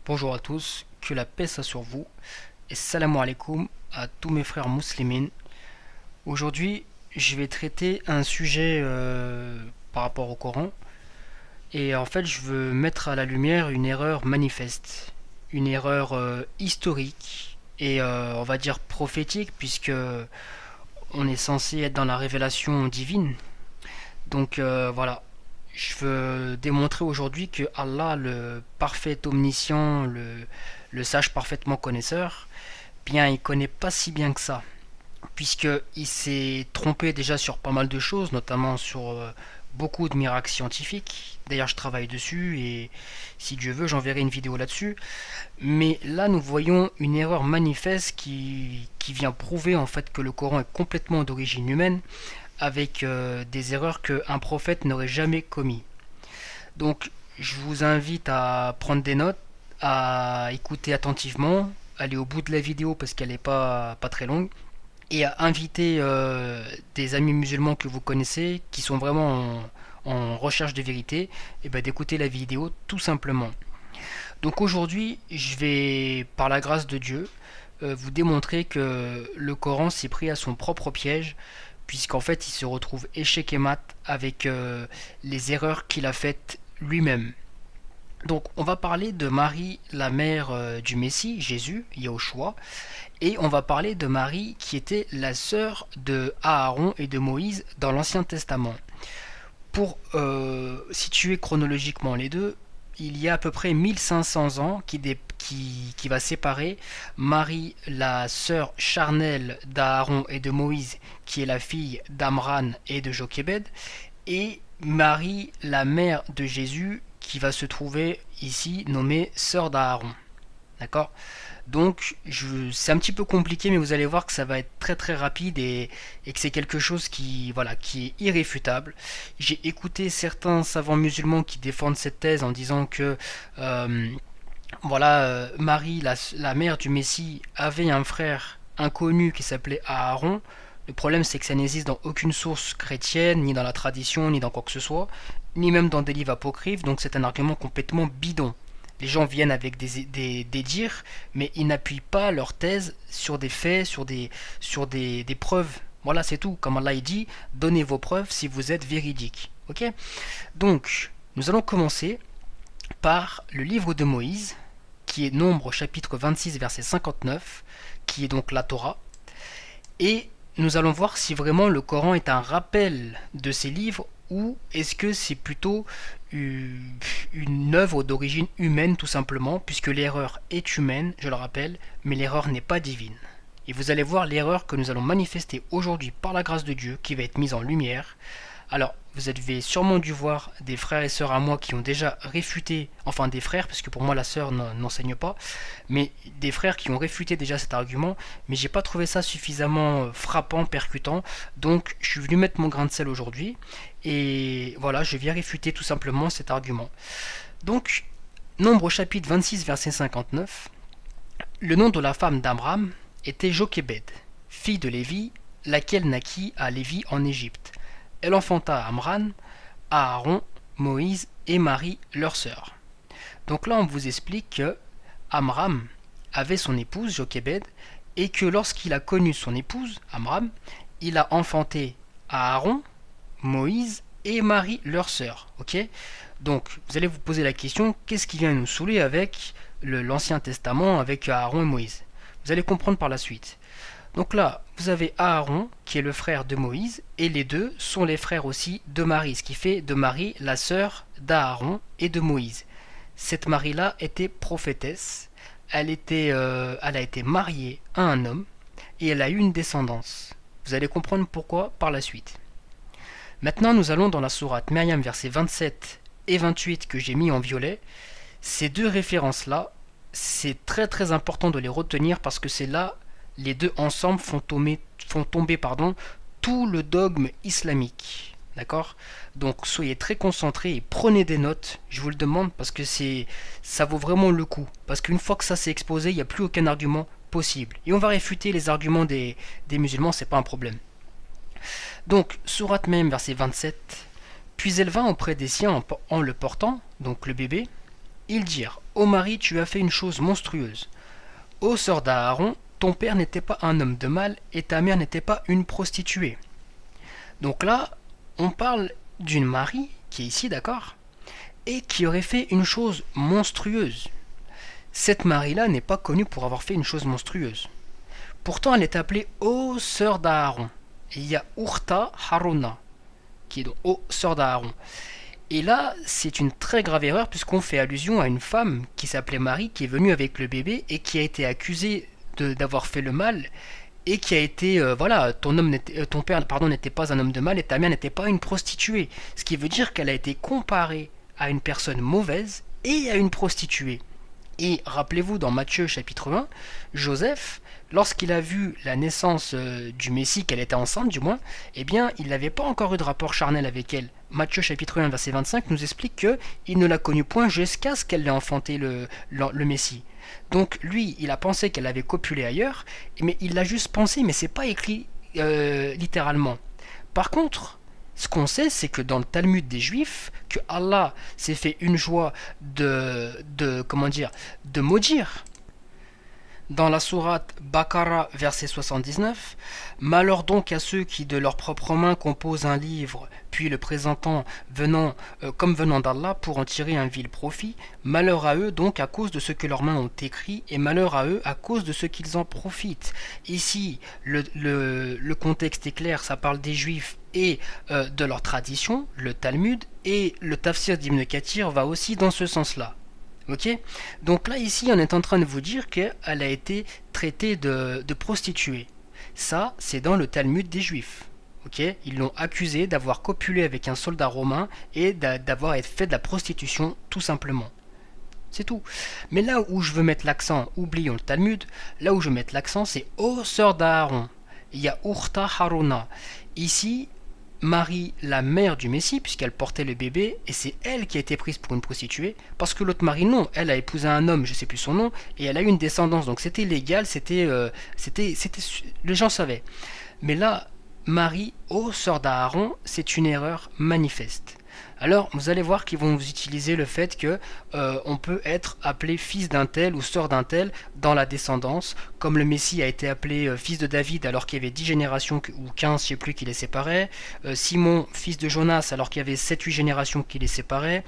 Bonjour à tous, que la paix soit sur vous et salam alaikum à tous mes frères musulmans. Aujourd'hui, je vais traiter un sujet par rapport au Coran et en fait, je veux mettre à la lumière une erreur manifeste, une erreur historique et on va dire prophétique puisque on est censé être dans la révélation divine. Donc voilà, je veux démontrer aujourd'hui que Allah, le parfait omniscient, le sage parfaitement connaisseur, bien il connaît pas si bien que ça, puisqu'il s'est trompé déjà sur pas mal de choses, notamment sur beaucoup de miracles scientifiques. D'ailleurs, je travaille dessus et si Dieu veut, j'enverrai une vidéo là-dessus. Mais là, nous voyons une erreur manifeste qui vient prouver en fait que le Coran est complètement d'origine humaine, avec des erreurs qu'un prophète n'aurait jamais commis. Donc, je vous invite à prendre des notes, à écouter attentivement, aller au bout de la vidéo parce qu'elle n'est pas très longue, et à inviter des amis musulmans que vous connaissez, qui sont vraiment en recherche de vérité, et ben d'écouter la vidéo tout simplement. Donc aujourd'hui, je vais, par la grâce de Dieu, vous démontrer que le Coran s'est pris à son propre piège, puisqu'en fait il se retrouve échec et mat avec les erreurs qu'il a faites lui-même. Donc on va parler de Marie, la mère du Messie, Jésus, Yahushua, et on va parler de Marie qui était la sœur de Aaron et de Moïse dans l'Ancien Testament. Pour situer chronologiquement les deux, il y a à peu près 1500 ans qui va séparer Marie, la sœur charnelle d'Aaron et de Moïse, qui est la fille d'Amran et de Jochébed, et Marie, la mère de Jésus, qui va se trouver ici nommée sœur d'Aaron. D'accord? Donc, c'est un petit peu compliqué, mais vous allez voir que ça va être très très rapide et que c'est quelque chose qui est irréfutable. J'ai écouté certains savants musulmans qui défendent cette thèse en disant que Marie, la mère du Messie, avait un frère inconnu qui s'appelait Aaron. Le problème, c'est que ça n'existe dans aucune source chrétienne, ni dans la tradition, ni dans quoi que ce soit, ni même dans des livres apocryphes, donc c'est un argument complètement bidon. Les gens viennent avec des dires, mais ils n'appuient pas leur thèse sur des faits, sur des preuves. Voilà, c'est tout. Comme Allah dit, donnez vos preuves si vous êtes véridique. Ok? Donc, nous allons commencer par le livre de Moïse, qui est Nombre chapitre 26 verset 59, qui est donc la Torah. Et nous allons voir si vraiment le Coran est un rappel de ces livres ou est-ce que c'est plutôt une œuvre d'origine humaine tout simplement, puisque l'erreur est humaine, je le rappelle, mais l'erreur n'est pas divine. Et vous allez voir l'erreur que nous allons manifester aujourd'hui par la grâce de Dieu qui va être mise en lumière. Alors, vous avez sûrement dû voir des frères et sœurs à moi qui ont déjà réfuté, enfin des frères, parce que pour moi la sœur n'enseigne pas, mais des frères qui ont réfuté déjà cet argument, mais j'ai pas trouvé ça suffisamment frappant, percutant, donc je suis venu mettre mon grain de sel aujourd'hui, et voilà, je viens réfuter tout simplement cet argument. Donc, Nombre au chapitre 26, verset 59, le nom de la femme d'Amram était Jochébed, fille de Lévi, laquelle naquit à Lévi en Égypte. Elle enfanta Amran, Aaron, Moïse et Marie, leur sœur. Donc là, on vous explique que Amram avait son épouse Jochébed et que lorsqu'il a connu son épouse, Amram, il a enfanté Aaron, Moïse et Marie, leur sœur. Ok? Donc, vous allez vous poser la question, qu'est-ce qui vient nous saouler avec l'Ancien Testament, avec Aaron et Moïse? Vous allez comprendre par la suite. Donc là, vous avez Aaron, qui est le frère de Moïse, et les deux sont les frères aussi de Marie, ce qui fait de Marie la sœur d'Aaron et de Moïse. Cette Marie-là était prophétesse, elle a été mariée à un homme, et elle a eu une descendance. Vous allez comprendre pourquoi par la suite. Maintenant, nous allons dans la sourate Myriam, versets 27 et 28 que j'ai mis en violet. Ces deux références-là, c'est très très important de les retenir parce que c'est là les deux ensemble font tomber tout le dogme islamique. D'accord? Donc soyez très concentrés et prenez des notes, je vous le demande, parce que ça vaut vraiment le coup. Parce qu'une fois que ça s'est exposé, il n'y a plus aucun argument possible. Et on va réfuter les arguments des musulmans, c'est pas un problème. Donc, sourate même, verset 27. Puis elle vint auprès des siens en le portant, donc le bébé, Ils dirent, ô Marie, tu as fait une chose monstrueuse. Ô sœur d'Aaron, ton père n'était pas un homme de mal et ta mère n'était pas une prostituée. Donc là, on parle d'une Marie, qui est ici, d'accord, et qui aurait fait une chose monstrueuse. Cette Marie-là n'est pas connue pour avoir fait une chose monstrueuse. Pourtant, elle est appelée ô sœur d'Aaron. Et il y a Urta Haruna, qui est donc ô sœur d'Aaron. Et là, c'est une très grave erreur puisqu'on fait allusion à une femme qui s'appelait Marie, qui est venue avec le bébé et qui a été accusée d'avoir fait le mal et qui a été, voilà, ton père pardon, n'était pas un homme de mal et ta mère n'était pas une prostituée. Ce qui veut dire qu'elle a été comparée à une personne mauvaise et à une prostituée. Et rappelez-vous, dans Matthieu chapitre 1, Joseph, lorsqu'il a vu la naissance du Messie, qu'elle était enceinte du moins, eh bien, il n'avait pas encore eu de rapport charnel avec elle. Matthieu chapitre 1, verset 25 nous explique qu'il ne l'a connue point jusqu'à ce qu'elle ait enfanté le Messie. Donc lui, il a pensé qu'elle avait copulé ailleurs, mais il l'a juste pensé, mais c'est pas écrit littéralement. Par contre, ce qu'on sait, c'est que dans le Talmud des Juifs, que Allah s'est fait une joie de maudire. Dans la sourate Baqara, verset 79, « Malheur donc à ceux qui de leurs propres mains composent un livre, puis le présentant comme venant d'Allah pour en tirer un vil profit. Malheur à eux donc à cause de ce que leurs mains ont écrit, et malheur à eux à cause de ce qu'ils en profitent. » Ici, le contexte est clair, ça parle des Juifs et de leur tradition, le Talmud, et le Tafsir d'Ibn Kathir va aussi dans ce sens-là. Ok. Donc là, ici, on est en train de vous dire qu'elle a été traitée de prostituée. Ça, c'est dans le Talmud des Juifs. Ok. Ils l'ont accusée d'avoir copulé avec un soldat romain et d'avoir fait de la prostitution, tout simplement. C'est tout. Mais là où je veux mettre l'accent, oublions le Talmud, là où je veux mettre l'accent, c'est ô sœur d'Aaron. Il y a Urta Haruna. Ici, Marie, la mère du Messie, puisqu'elle portait le bébé, et c'est elle qui a été prise pour une prostituée, parce que l'autre Marie, non, elle a épousé un homme, je ne sais plus son nom, et elle a eu une descendance, donc c'était légal, les gens savaient. Mais là, Marie, ô sœur d'Aaron, c'est une erreur manifeste. Alors, vous allez voir qu'ils vont vous utiliser le fait que on peut être appelé fils d'un tel ou sœur d'un tel dans la descendance, comme le Messie a été appelé fils de David alors qu'il y avait 10 générations ou 15, je ne sais plus, qui les séparaient. Simon, fils de Jonas, alors qu'il y avait 7-8 générations qui les séparaient.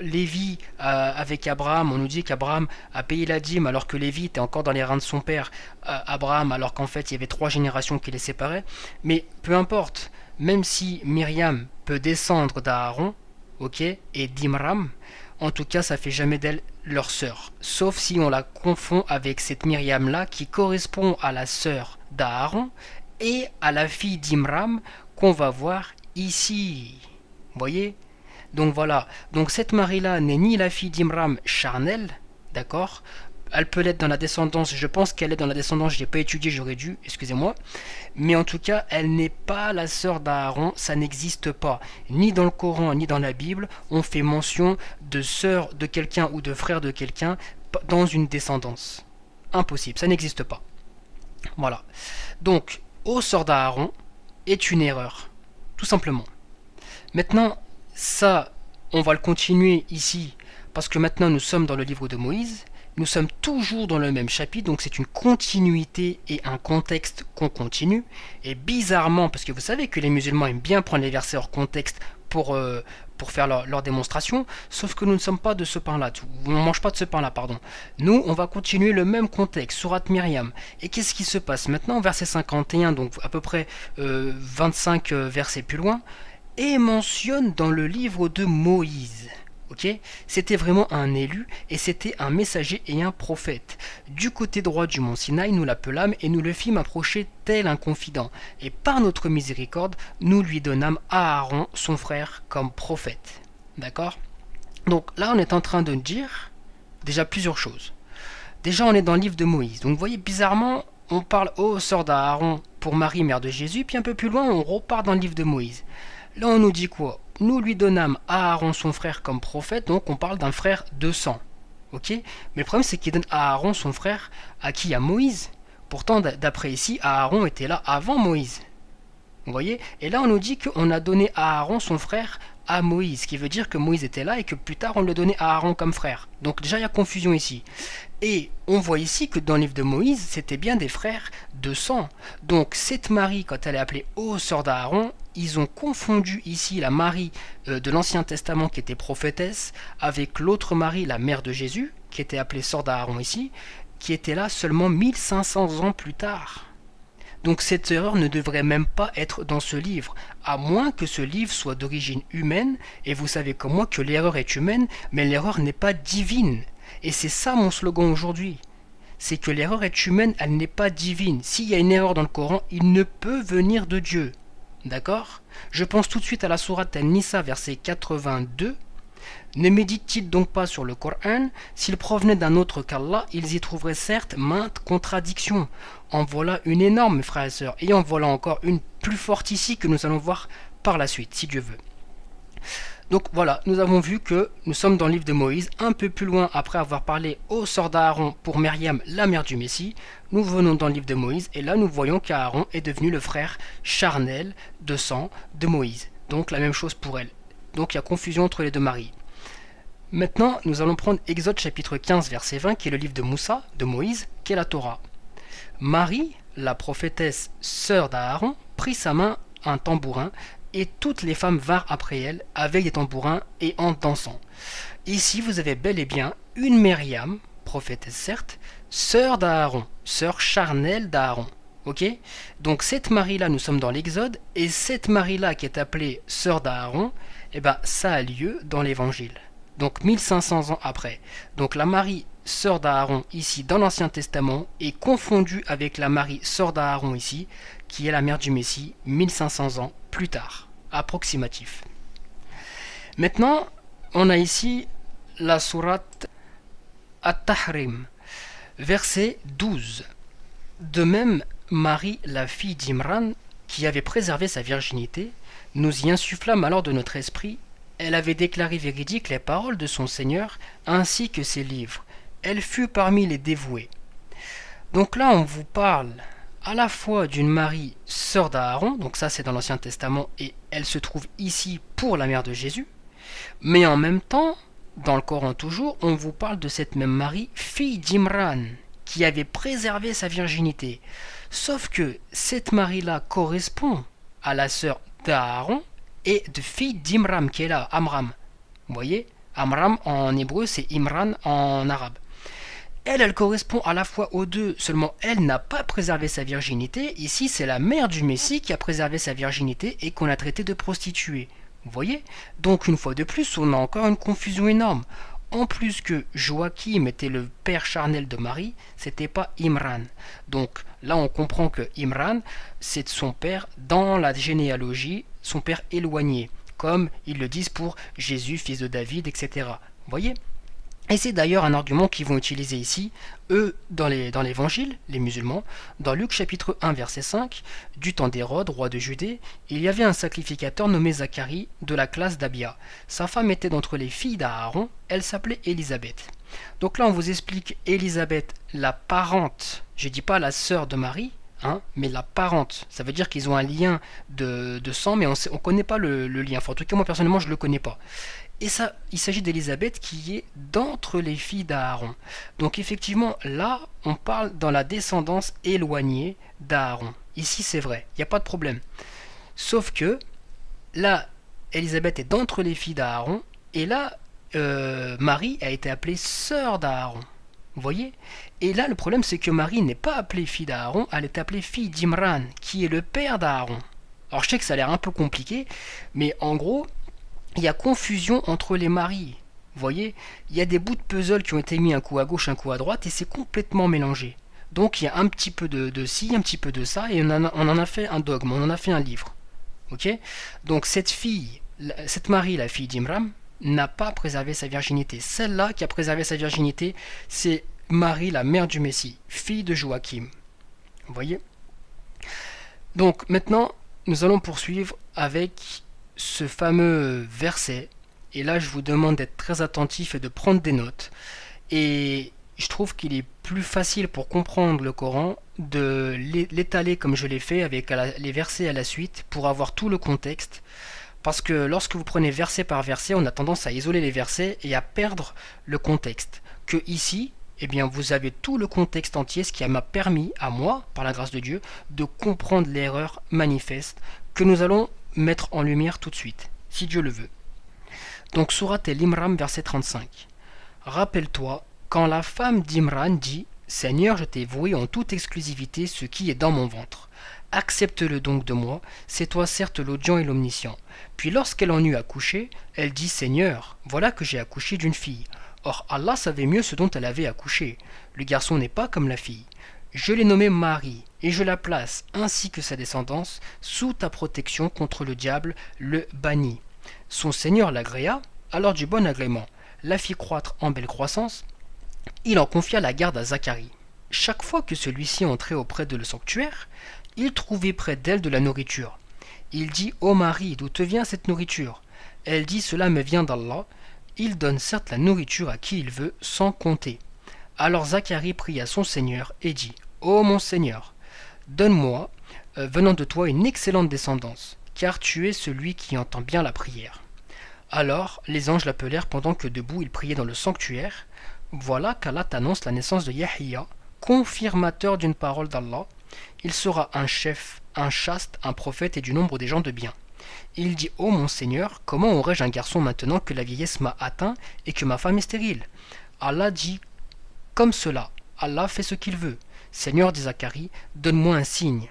Lévi, avec Abraham, on nous dit qu'Abraham a payé la dîme alors que Lévi était encore dans les reins de son père, Abraham, alors qu'en fait il y avait 3 générations qui les séparaient. Mais peu importe. Même si Myriam peut descendre d'Aaron, ok, et d'Imram, en tout cas, ça fait jamais d'elle leur sœur. Sauf si on la confond avec cette Myriam-là qui correspond à la sœur d'Aaron et à la fille d'Imram qu'on va voir ici. Vous voyez? Donc voilà. Donc cette Marie-là n'est ni la fille d'Imram charnel, d'accord? Elle peut l'être dans la descendance, je pense qu'elle est dans la descendance, je n'ai pas étudié, j'aurais dû, excusez-moi. Mais en tout cas, elle n'est pas la sœur d'Aaron, ça n'existe pas. Ni dans le Coran, ni dans la Bible, on fait mention de sœur de quelqu'un ou de frère de quelqu'un dans une descendance. Impossible, ça n'existe pas. Voilà. Donc, ô sœur d'Aaron est une erreur, tout simplement. Maintenant, ça, on va le continuer ici, parce que maintenant nous sommes dans le livre de Moïse. Nous sommes toujours dans le même chapitre, donc c'est une continuité et un contexte qu'on continue. Et bizarrement, parce que vous savez que les musulmans aiment bien prendre les versets hors contexte pour faire leur démonstration, sauf que nous ne sommes pas de ce pain-là, on ne mange pas de ce pain-là, pardon. Nous, on va continuer le même contexte, sourate Myriam. Et qu'est-ce qui se passe maintenant, verset 51, donc à peu près 25 versets plus loin, et mentionne dans le livre de Moïse. Okay, c'était vraiment un élu et c'était un messager et un prophète. Du côté droit du mont Sinaï, nous l'appelâmes et nous le fîmes approcher tel un confident. Et par notre miséricorde, nous lui donnâmes Aaron, son frère, comme prophète. D'accord? Donc là, on est en train de dire déjà plusieurs choses. Déjà, on est dans le livre de Moïse. Donc vous voyez, bizarrement, on parle ô sœur d'Aaron pour Marie, mère de Jésus, puis un peu plus loin, on repart dans le livre de Moïse. Là, on nous dit quoi? Nous lui donnâmes Aaron son frère comme prophète, donc on parle d'un frère de sang. Ok? Mais le problème, c'est qu'il donne Aaron son frère à qui? À Moïse. Pourtant, d'après ici, Aaron était là avant Moïse. Vous voyez? Et là, on nous dit qu'on a donné à Aaron son frère à Moïse, ce qui veut dire que Moïse était là et que plus tard on le donnait à Aaron comme frère. Donc déjà, il y a confusion ici. Et on voit ici que dans le livre de Moïse, c'était bien des frères de sang. Donc cette Marie, quand elle est appelée ô sœur d'Aaron, ils ont confondu ici la Marie de l'Ancien Testament qui était prophétesse avec l'autre Marie, la mère de Jésus, qui était appelée sœur d'Aaron ici, qui était là seulement 1500 ans plus tard. Donc cette erreur ne devrait même pas être dans ce livre, à moins que ce livre soit d'origine humaine, et vous savez comme moi que l'erreur est humaine, mais l'erreur n'est pas divine. Et c'est ça mon slogan aujourd'hui. C'est que l'erreur est humaine, elle n'est pas divine. S'il y a une erreur dans le Coran, il ne peut venir de Dieu. D'accord? Je pense tout de suite à la sourate An-Nisa, verset 82. Ne méditent-ils donc pas sur le Coran? S'ils provenaient d'un autre qu'Allah, ils y trouveraient certes maintes contradictions. En voilà une énorme, frères et sœurs, et en voilà encore une plus forte ici que nous allons voir par la suite, si Dieu veut. Donc voilà, nous avons vu que nous sommes dans le livre de Moïse, un peu plus loin après avoir parlé aux sœurs d'Aaron pour Myriam, la mère du Messie. Nous venons dans le livre de Moïse, et là nous voyons qu'Aaron est devenu le frère charnel de sang de Moïse. Donc la même chose pour elle. Donc il y a confusion entre les deux maris. Maintenant, nous allons prendre Exode chapitre 15, verset 20, qui est le livre de Moussa, de Moïse, qui est la Torah. Marie, la prophétesse sœur d'Aaron, prit sa main un tambourin, et toutes les femmes vinrent après elle avec des tambourins et en dansant. Ici, vous avez bel et bien une Myriam, prophétesse certes, sœur d'Aaron, sœur charnelle d'Aaron. Ok? Donc cette Marie-là, nous sommes dans l'Exode, et cette Marie-là qui est appelée sœur d'Aaron, eh ben, ça a lieu dans l'Évangile. Donc 1500 ans après. Donc la Marie, sœur d'Aaron, ici dans l'Ancien Testament, est confondue avec la Marie, sœur d'Aaron ici, qui est la mère du Messie, 1500 ans plus tard, approximatif. Maintenant, on a ici la sourate At-Tahrim, verset 12. De même, Marie, la fille d'Imran, qui avait préservé sa virginité, nous y insufflâmes alors de notre esprit. Elle avait déclaré véridiques les paroles de son Seigneur, ainsi que ses livres. Elle fut parmi les dévoués. Donc là, on vous parle à la fois d'une Marie, sœur d'Aaron, donc ça c'est dans l'Ancien Testament, et elle se trouve ici pour la mère de Jésus, mais en même temps, dans le Coran toujours, on vous parle de cette même Marie, fille d'Imran, qui avait préservé sa virginité. Sauf que cette Marie-là correspond à la sœur d'Aaron, et de fille d'Imram, qui est là, Amram. Vous voyez? Amram en hébreu, c'est Imran en arabe. Elle correspond à la fois aux deux, seulement elle n'a pas préservé sa virginité. Ici, c'est la mère du Messie qui a préservé sa virginité et qu'on a traité de prostituée. Vous voyez? Donc, une fois de plus, on a encore une confusion énorme. En plus que Joachim était le père charnel de Marie, c'était pas Imran. Donc là, on comprend que Imran, c'est son père dans la généalogie, son père éloigné, comme ils le disent pour Jésus, fils de David, etc. Vous voyez? Et c'est d'ailleurs un argument qu'ils vont utiliser ici, eux, dans l'évangile, les musulmans. Dans Luc chapitre 1, verset 5, du temps d'Hérode, roi de Judée, il y avait un sacrificateur nommé Zacharie, de la classe d'Abia. Sa femme était d'entre les filles d'Aaron, elle s'appelait Élisabeth. Donc là, on vous explique Élisabeth, la parente, je ne dis pas la sœur de Marie, mais la parente. Ça veut dire qu'ils ont un lien de sang, mais on ne connaît pas le lien. Enfin, en tout cas, moi, personnellement, je ne le connais pas. Et ça, il s'agit d'Élisabeth qui est d'entre les filles d'Aaron. Donc effectivement, là, on parle dans la descendance éloignée d'Aaron. Ici, c'est vrai, il n'y a pas de problème. Sauf que, là, Élisabeth est d'entre les filles d'Aaron, et là, Marie a été appelée sœur d'Aaron. Vous voyez? Et là, le problème, c'est que Marie n'est pas appelée fille d'Aaron, elle est appelée fille d'Imran, qui est le père d'Aaron. Alors je sais que ça a l'air un peu compliqué, mais en gros, il y a confusion entre les maris. Vous voyez, il y a des bouts de puzzle qui ont été mis un coup à gauche, un coup à droite, et c'est complètement mélangé. Donc il y a un petit peu de ci, un petit peu de ça, et on en a fait un dogme, on en a fait un livre. Ok? Donc cette Marie, la fille d'Imram, n'a pas préservé sa virginité. Celle-là qui a préservé sa virginité, c'est Marie, la mère du Messie, fille de Joachim. Vous voyez? Donc maintenant, nous allons poursuivre avec ce fameux verset, et là je vous demande d'être très attentif et de prendre des notes, et je trouve qu'il est plus facile pour comprendre le Coran de l'étaler comme je l'ai fait avec les versets à la suite pour avoir tout le contexte. Parce que lorsque vous prenez verset par verset, on a tendance à isoler les versets et à perdre le contexte. Que ici, eh bien, vous avez tout le contexte entier, ce qui m'a permis à moi, par la grâce de Dieu, de comprendre l'erreur manifeste que nous allons mettre en lumière tout de suite, si Dieu le veut. Donc, Surat El-Imran, verset 35. Rappelle-toi, quand la femme d'Imran dit « Seigneur, je t'ai voué en toute exclusivité ce qui est dans mon ventre. Accepte-le donc de moi, c'est toi certes l'audient et l'omniscient. » Puis lorsqu'elle en eut accouché, elle dit « Seigneur, voilà que j'ai accouché d'une fille. » Or Allah savait mieux ce dont elle avait accouché. Le garçon n'est pas comme la fille. Je l'ai nommée Marie, et je la place, ainsi que sa descendance, sous ta protection contre le diable, le banni. Son Seigneur l'agréa, alors du bon agrément, la fit croître en belle croissance. Il en confia la garde à Zacharie. Chaque fois que celui-ci entrait auprès de le sanctuaire, il trouvait près d'elle de la nourriture. Il dit « Ô Marie, d'où te vient cette nourriture ?» Elle dit « Cela me vient d'Allah. Il donne certes la nourriture à qui il veut, sans compter. » Alors Zacharie pria son Seigneur et dit « Ô mon Seigneur, donne-moi, venant de toi, une excellente descendance, car tu es celui qui entend bien la prière. » Alors les anges l'appelèrent pendant que debout il priait dans le sanctuaire. Voilà qu'Allah t'annonce la naissance de Yahya, confirmateur d'une parole d'Allah. Il sera un chef, un chaste, un prophète et du nombre des gens de bien. Il dit « Ô mon Seigneur, comment aurais-je un garçon maintenant que la vieillesse m'a atteint et que ma femme est stérile ?» Allah dit « Comme cela, Allah fait ce qu'il veut. Seigneur, dit Zacharie, donne-moi un signe.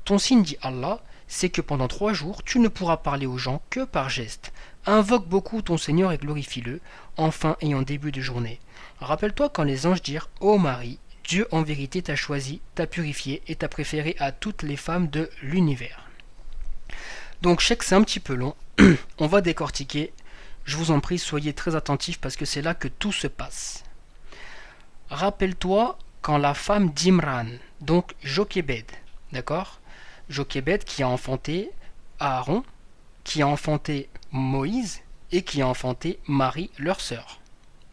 Ton signe, dit Allah, c'est que pendant 3 jours, tu ne pourras parler aux gens que par geste. Invoque beaucoup ton Seigneur et glorifie-le, en fin et en début de journée. Rappelle-toi quand les anges dirent « Ô Marie, Dieu en vérité t'a choisi, t'a purifié et t'a préféré à toutes les femmes de l'univers. » Donc je sais que c'est un petit peu long, on va décortiquer. Je vous en prie, soyez très attentifs parce que c'est là que tout se passe. Rappelle-toi quand la femme d'Imran, donc Jochebed, d'accord, Jochebed qui a enfanté Aaron, qui a enfanté Moïse et qui a enfanté Marie, leur sœur,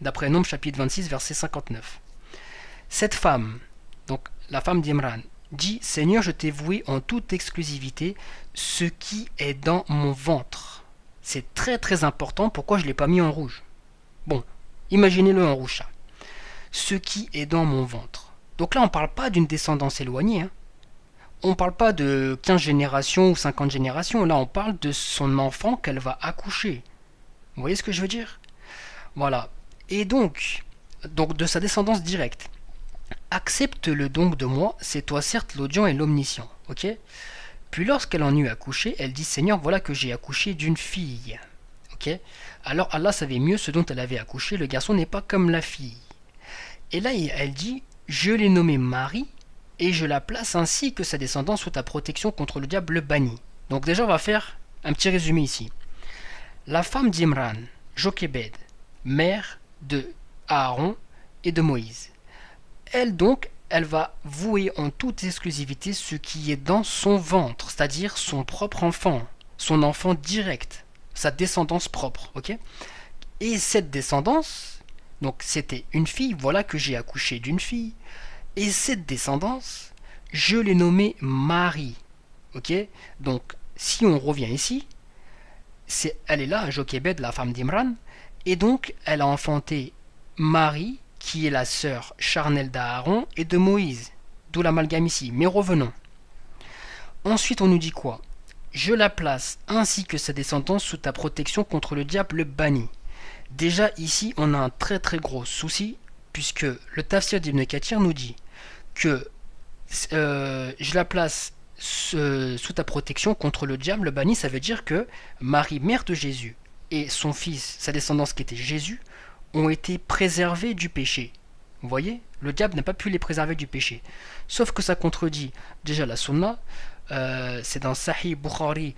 d'après Nombres chapitre 26, verset 59. Cette femme, donc la femme d'Imran, dit « Seigneur, je t'ai voué en toute exclusivité ce qui est dans mon ventre. » C'est très très important, pourquoi je ne l'ai pas mis en rouge? Bon, imaginez-le en rouge ça. Ce qui est dans mon ventre. Donc là, on ne parle pas d'une descendance éloignée. Hein. On ne parle pas de 15 générations ou 50 générations. Là, on parle de son enfant qu'elle va accoucher. Vous voyez ce que je veux dire? Voilà. Et donc de sa descendance directe. Accepte-le donc de moi, c'est toi certes l'audient et l'omniscient. Ok? Puis lorsqu'elle en eut accouché, elle dit Seigneur, voilà que j'ai accouché d'une fille. Ok? Alors Allah savait mieux ce dont elle avait accouché, le garçon n'est pas comme la fille. Et là elle dit je l'ai nommée Marie et je la place ainsi que sa descendance sous ta protection contre le diable banni. Donc déjà on va faire un petit résumé ici. La femme d'Imran, Jochebed, mère de Aaron et de Moïse. Elle donc, elle va vouer en toute exclusivité ce qui est dans son ventre, c'est-à-dire son propre enfant, son enfant direct, sa descendance propre, ok? Et cette descendance, donc c'était une fille, voilà que j'ai accouché d'une fille, et cette descendance, je l'ai nommée Marie, ok? Donc, si on revient ici, elle est là, Jochebed, la femme d'Imran, et donc elle a enfanté Marie, qui est la sœur charnelle d'Aaron et de Moïse, d'où l'amalgame ici. Mais revenons. Ensuite, on nous dit quoi? Je la place, ainsi que sa descendance, sous ta protection contre le diable banni. Déjà, ici, on a un très très gros souci, puisque le Tafsir d'Ibn Kathir nous dit que je la place sous ta protection contre le diable banni, ça veut dire que Marie, mère de Jésus, et son fils, sa descendance qui était Jésus, ont été préservés du péché. Vous voyez? Le diable n'a pas pu les préserver du péché. Sauf que ça contredit déjà la sunna. C'est dans Sahih Bukhari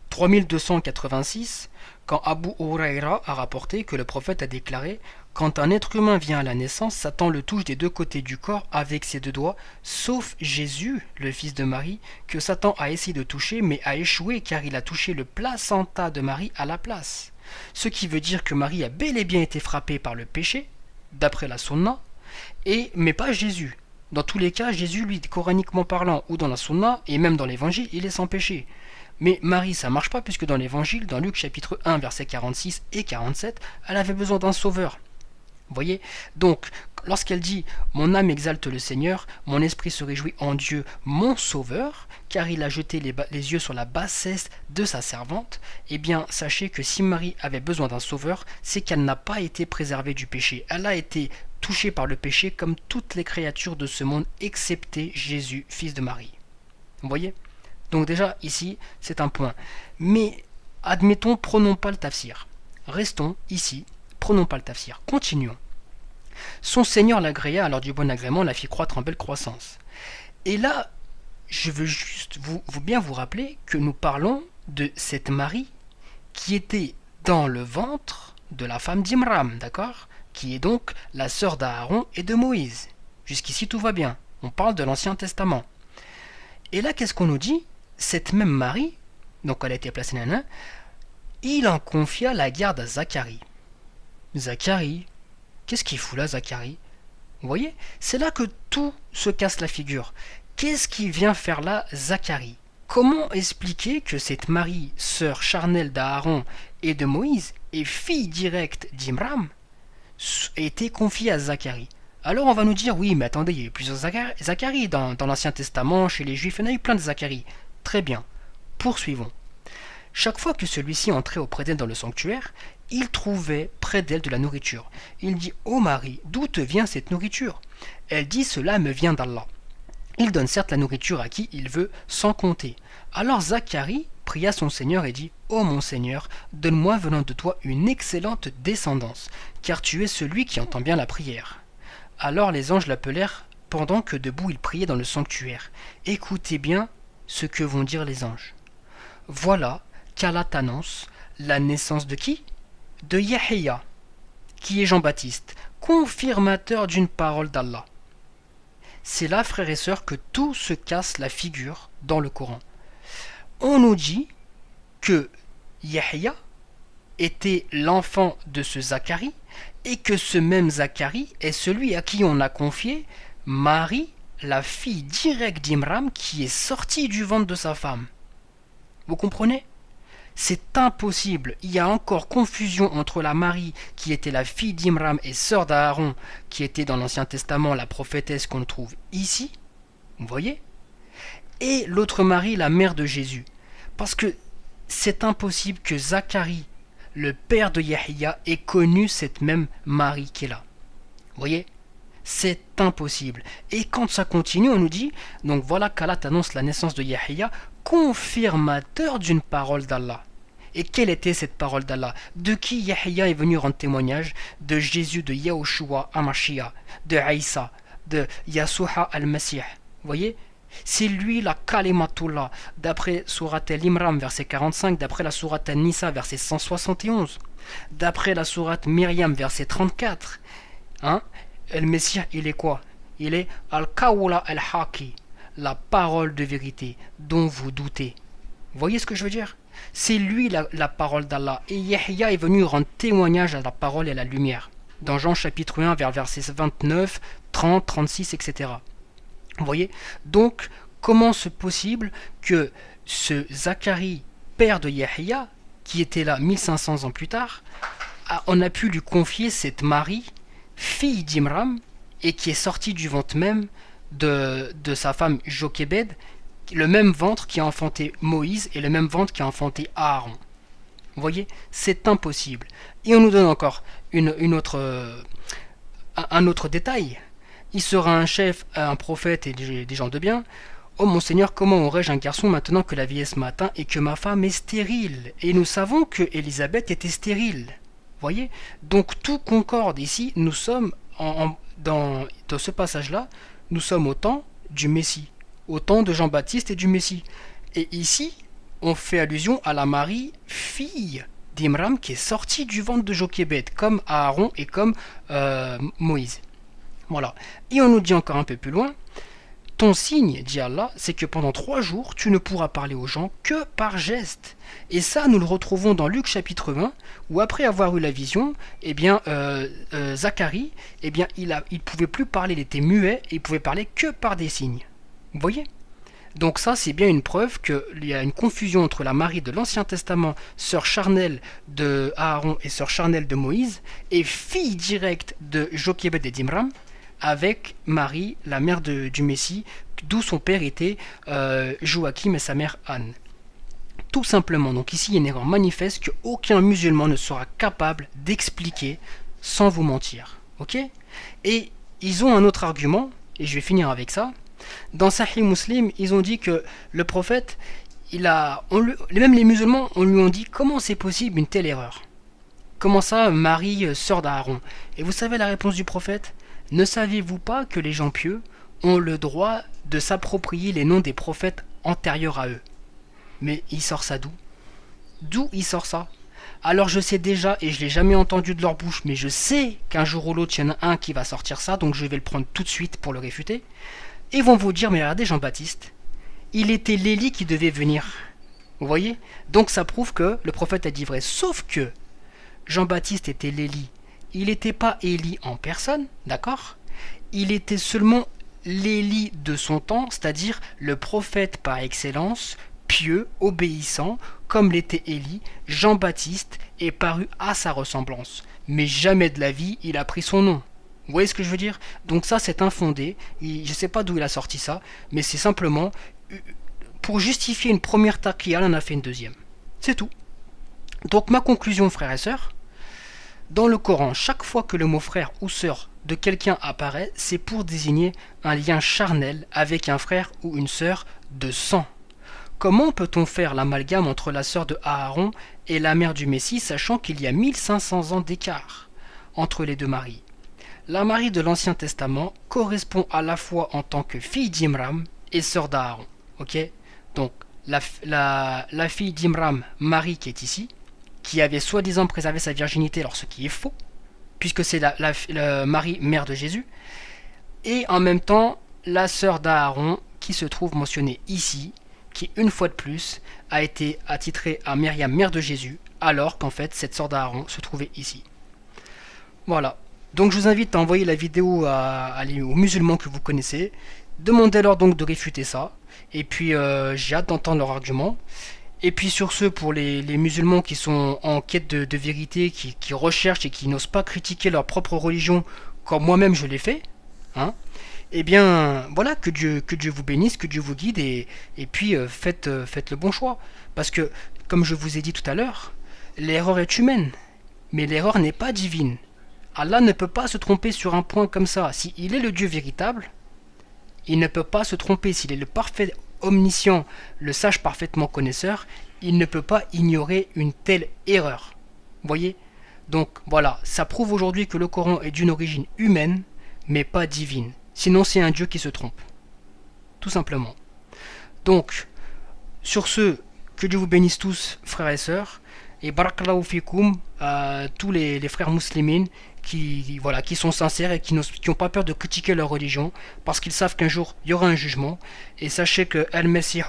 3286, quand Abu Huraira a rapporté que le prophète a déclaré « Quand un être humain vient à la naissance, Satan le touche des 2 côtés du corps avec ses 2 doigts, sauf Jésus, le fils de Marie, que Satan a essayé de toucher, mais a échoué car il a touché le placenta de Marie à la place. » Ce qui veut dire que Marie a bel et bien été frappée par le péché, d'après la sunna, mais pas Jésus. Dans tous les cas, Jésus, lui, coraniquement parlant, ou dans la sunna, et même dans l'évangile, il est sans péché. Mais Marie, ça marche pas, puisque dans l'évangile, dans Luc chapitre 1, versets 46 et 47, elle avait besoin d'un sauveur. Vous voyez? Donc, lorsqu'elle dit « Mon âme exalte le Seigneur, mon esprit se réjouit en Dieu, mon sauveur, car il a jeté les yeux sur la bassesse de sa servante », eh bien, sachez que si Marie avait besoin d'un sauveur, c'est qu'elle n'a pas été préservée du péché. Elle a été touchée par le péché comme toutes les créatures de ce monde, excepté Jésus, fils de Marie. Vous voyez? Donc déjà, ici, c'est un point. Mais, admettons, prenons pas le tafsir. Restons ici, prenons pas le tafsir. Continuons. Son Seigneur l'agréa, alors du bon agrément, la fit croître en belle croissance. Et là, je veux juste bien vous rappeler que nous parlons de cette Marie qui était dans le ventre de la femme d'Imram, d'accord? Qui est donc la sœur d'Aaron et de Moïse. Jusqu'ici, tout va bien. On parle de l'Ancien Testament. Et là, qu'est-ce qu'on nous dit? Cette même Marie, donc elle a été placée nana, il en confia la garde à Zacharie. Zacharie, qu'est-ce qu'il fout là, Zacharie? Vous voyez? C'est là que tout se casse la figure. Qu'est-ce qui vient faire là, Zacharie? Comment expliquer que cette Marie, sœur charnelle d'Aaron et de Moïse, et fille directe d'Imram, a été confiée à Zacharie? Alors on va nous dire, oui, mais attendez, il y a eu plusieurs Zacharie dans l'Ancien Testament, chez les Juifs, il y en a eu plein de Zacharie. Très bien, poursuivons. Chaque fois que celui-ci entrait auprès d'elle dans le sanctuaire, il trouvait près d'elle de la nourriture. Il dit « Ô Marie, d'où te vient cette nourriture ?» Elle dit « Cela me vient d'Allah. » Il donne certes la nourriture à qui il veut, sans compter. Alors Zacharie pria son Seigneur et dit « Ô mon Seigneur, donne-moi venant de toi une excellente descendance, car tu es celui qui entend bien la prière. » Alors les anges l'appelèrent pendant que debout il priait dans le sanctuaire. Écoutez bien ce que vont dire les anges. Voilà qu'Allah t'annonce la naissance de qui? De Yahya, qui est Jean-Baptiste, confirmateur d'une parole d'Allah. C'est là, frères et sœurs, que tout se casse la figure dans le Coran. On nous dit que Yahya était l'enfant de ce Zacharie, et que ce même Zacharie est celui à qui on a confié Marie, la fille directe d'Imram, qui est sortie du ventre de sa femme. Vous comprenez? C'est impossible. Il y a encore confusion entre la Marie, qui était la fille d'Imram et sœur d'Aaron, qui était dans l'Ancien Testament la prophétesse qu'on trouve ici, vous voyez, et l'autre Marie, la mère de Jésus. Parce que c'est impossible que Zacharie, le père de Yahya, ait connu cette même Marie qui est là. Vous voyez? C'est impossible. Et quand ça continue, on nous dit, donc voilà qu'Allah annonce la naissance de Yahya, confirmateur d'une parole d'Allah. Et quelle était cette parole d'Allah? De qui Yahya est venu rendre témoignage? De Jésus, de Yahushua Amashia, de Aïssa, de Yasuha al-Masih. Vous voyez? C'est lui la Kalimatullah, d'après Surat al-Imran, verset 45, d'après la Surat al-Nisa, verset 171, d'après la Surat Myriam, verset 34. Hein? El Messie, il est quoi? Il est Al-Kawla al-Haqi, la parole de vérité dont vous doutez. Vous voyez ce que je veux dire? C'est lui la parole d'Allah. Et Yahya est venu rendre témoignage à la parole et à la lumière. Dans Jean chapitre 1, vers versets 29, 30, 36, etc. Vous voyez? Donc, comment c'est possible que ce Zacharie, père de Yahya, qui était là 1500 ans plus tard, on a pu lui confier cette Marie, fille d'Imram, et qui est sortie du ventre même de sa femme Jochébed, le même ventre qui a enfanté Moïse et le même ventre qui a enfanté Aaron. Vous voyez, c'est impossible. Et on nous donne encore un autre détail. Il sera un chef, un prophète et des gens de bien. Oh mon Seigneur, comment aurais-je un garçon maintenant que la vieillesse m'atteint et que ma femme est stérile? Et nous savons que Élisabeth était stérile. Vous voyez? Donc tout concorde ici. Nous sommes dans ce passage-là, nous sommes au temps du Messie, au temps de Jean-Baptiste et du Messie. Et ici, on fait allusion à la Marie, fille d'Imram, qui est sortie du ventre de Jochébed, comme Aaron et comme Moïse. Voilà. Et on nous dit encore un peu plus loin, ton signe, dit Allah, c'est que pendant 3 jours, tu ne pourras parler aux gens que par geste. Et ça, nous le retrouvons dans Luc chapitre 1, où après avoir eu la vision, Zacharie, il pouvait plus parler, il était muet, et il pouvait parler que par des signes. Vous voyez ? Donc ça, c'est bien une preuve qu'il y a une confusion entre la Marie de l'Ancien Testament, sœur charnelle de Aaron et sœur charnelle de Moïse, et fille directe de Jochebed et d'Imram, avec Marie, la mère du Messie, d'où son père était Joachim et sa mère Anne. Tout simplement, donc ici il y a une erreur manifeste qu'aucun musulman ne sera capable d'expliquer sans vous mentir. Ok ? Et ils ont un autre argument, et je vais finir avec ça. Dans Sahih Muslim, ils ont dit que le prophète, même les musulmans, on lui ont dit comment c'est possible une telle erreur. Comment ça, Marie, sœur d'Aaron ? Et vous savez la réponse du prophète ? Ne saviez-vous pas que les gens pieux ont le droit de s'approprier les noms des prophètes antérieurs à eux ? Mais il sort ça d'où ? D'où il sort ça ? Alors je sais déjà, et je ne l'ai jamais entendu de leur bouche, mais je sais qu'un jour ou l'autre, il y en a un qui va sortir ça, donc je vais le prendre tout de suite pour le réfuter. Ils vont vous dire, mais regardez Jean-Baptiste, il était l'Élie qui devait venir. Vous voyez ? Donc ça prouve que le prophète a dit vrai. Sauf que Jean-Baptiste était l'Élie. Il n'était pas Élie en personne, d'accord ? Il était seulement l'Élie de son temps, c'est-à-dire le prophète par excellence, pieux, obéissant, comme l'était Élie. Jean-Baptiste est paru à sa ressemblance. Mais jamais de la vie, il a pris son nom. Vous voyez ce que je veux dire ? Donc ça, c'est infondé. Je ne sais pas d'où il a sorti ça, mais c'est simplement pour justifier une première taqiyya, il en a fait une deuxième. C'est tout. Donc ma conclusion, frères et sœurs, dans le Coran, chaque fois que le mot frère ou sœur de quelqu'un apparaît, c'est pour désigner un lien charnel avec un frère ou une sœur de sang. Comment peut-on faire l'amalgame entre la sœur de Aaron et la mère du Messie, sachant qu'il y a 1500 ans d'écart entre les deux maris ? La Marie de l'Ancien Testament correspond à la fois en tant que fille d'Imram et sœur d'Aaron. Ok ? Donc, la fille d'Imram, Marie qui est ici, qui avait soi-disant préservé sa virginité, alors ce qui est faux, puisque c'est la Marie, mère de Jésus, et en même temps, la sœur d'Aaron, qui se trouve mentionnée ici, qui, une fois de plus, a été attitrée à Myriam, mère de Jésus, alors qu'en fait, cette sœur d'Aaron se trouvait ici. Voilà. Donc je vous invite à envoyer la vidéo aux musulmans que vous connaissez. Demandez-leur donc de réfuter ça. Et puis j'ai hâte d'entendre leurs arguments. Et puis sur ce, pour les musulmans qui sont en quête de vérité, qui recherchent et qui n'osent pas critiquer leur propre religion, comme moi-même je l'ai fait, hein, eh bien voilà, que Dieu vous bénisse, que Dieu vous guide, et puis faites le bon choix. Parce que, comme je vous ai dit tout à l'heure, l'erreur est humaine, mais l'erreur n'est pas divine. Allah ne peut pas se tromper sur un point comme ça. S'il est le Dieu véritable, il ne peut pas se tromper. S'il est le parfait omniscient, le sage parfaitement connaisseur, il ne peut pas ignorer une telle erreur. Vous voyez ? Donc voilà, ça prouve aujourd'hui que le Coran est d'une origine humaine, mais pas divine. Sinon c'est un Dieu qui se trompe. Tout simplement. Donc, sur ce, que Dieu vous bénisse tous, frères et sœurs, et barakallahu fikoum à tous les frères musulmans qui sont sincères et qui n'ont pas peur de critiquer leur religion, parce qu'ils savent qu'un jour il y aura un jugement. Et sachez que Al-Mesih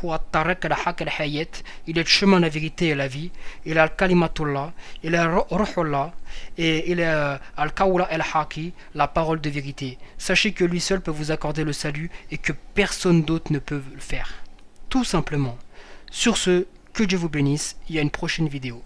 il est le chemin, la vérité et la vie. Il est Al-Kalimatullah, il est Ruhullah, et il est Al-Kawla El-Haki, la parole de vérité. Sachez que lui seul peut vous accorder le salut et que personne d'autre ne peut le faire. Tout simplement. Sur ce, que Dieu vous bénisse, il y a une prochaine vidéo.